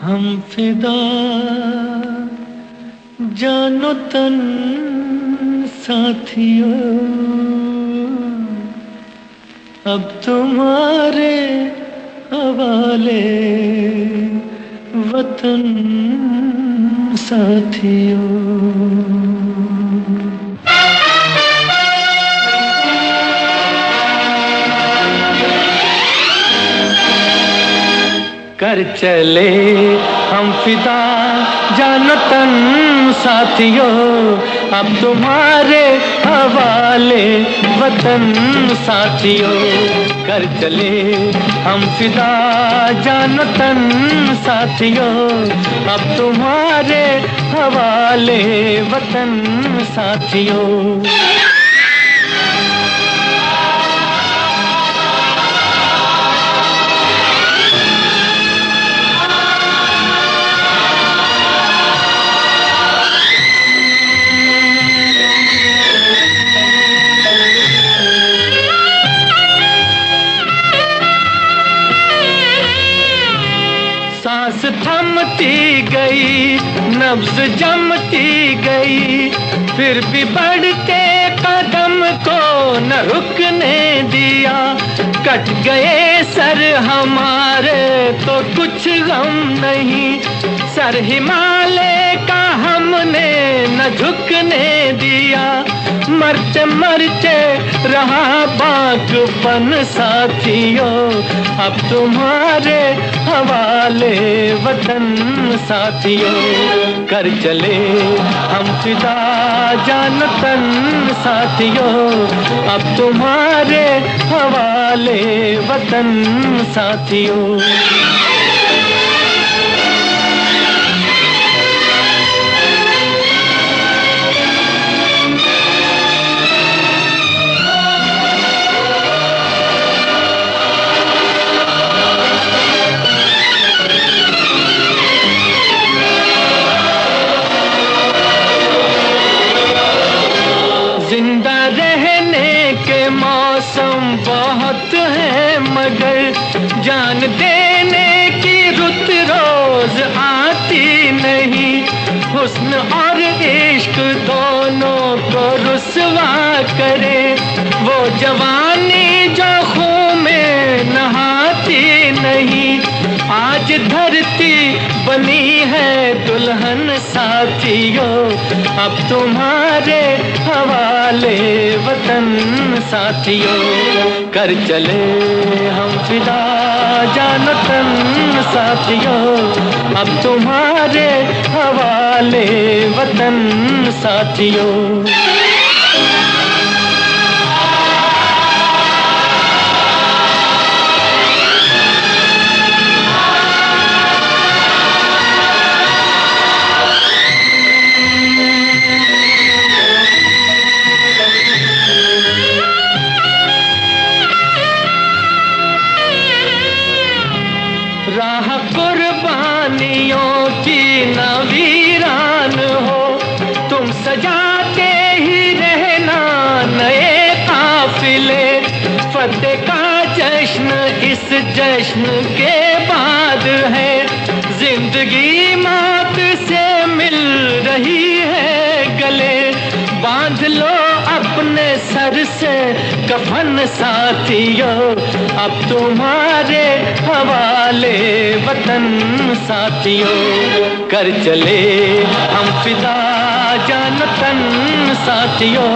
हम फिदा जानो तन साथियों, अब तुम्हारे हवाले वतन साथियों। कर चले हम फिदा जानो तन साथियों, अब तुम्हारे हवाले वतन साथियों। कर चले हम फिदा जानो तन साथियों, अब तुम्हारे हवाले वतन साथियों। सांस थमती गई, नब्ज जमती गई, फिर भी बढ़ते कदम को न रुकने दिया। कट गए सर हमारे तो कुछ गम नहीं, सर हिमालय का हमने न झुकने दिया। मरते मरते रहा बागपन साथियों, अब तुम्हारे हवाले वतन साथियों। कर चले हम फिदा जानो तन साथियों, अब तुम्हारे हवाले वतन साथियों। जिंदा रहने के मौसम बहुत है, मगर जान देने की रुत रोज आती नहीं। हुस्न और इश्क दोनों को रुसवा करे, वो जवानी जो खून में नहाती नहीं। आज धरती बनी है दुल्हन साथियों, अब तुम्हारे हवाले वतन साथियों। कर चले हम फिदा जानो तन साथियों, अब तुम्हारे हवाले वतन साथियों। राह कुर्बानियों की न वीरान हो, तुम सजाते ही रहना नए काफिले। फतेह का जश्न इस जश्न के बाद है, जिंदगी मौत से मिल रही है गले। बांध लो अपने सर से कफन साथियों, अब तुम्हारे हवाले वतन साथियों। कर चले हम फिदा जानो तन साथियों,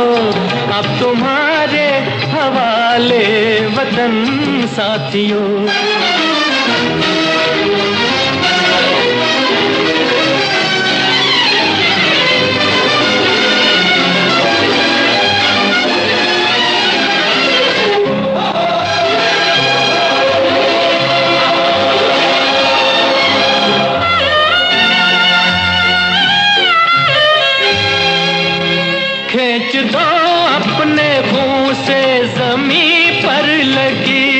अब तुम्हारे हवाले वतन साथियों। खींच दो अपने मुंह से जमीन पर लगी,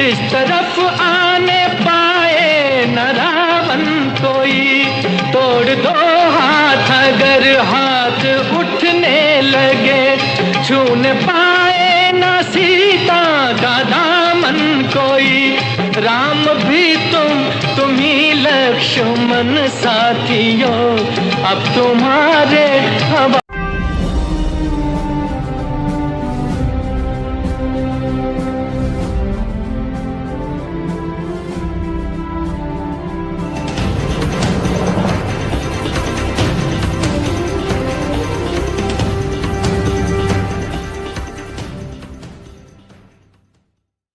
इस तरफ आने पाए न रावण कोई। तोड़ दो हाथ अगर हाथ उठने लगे, छूने पाए न सीता का दामन कोई। राम भी तुम ही लक्ष्मण दुश्मन साथियों अब तुम्हारे हवा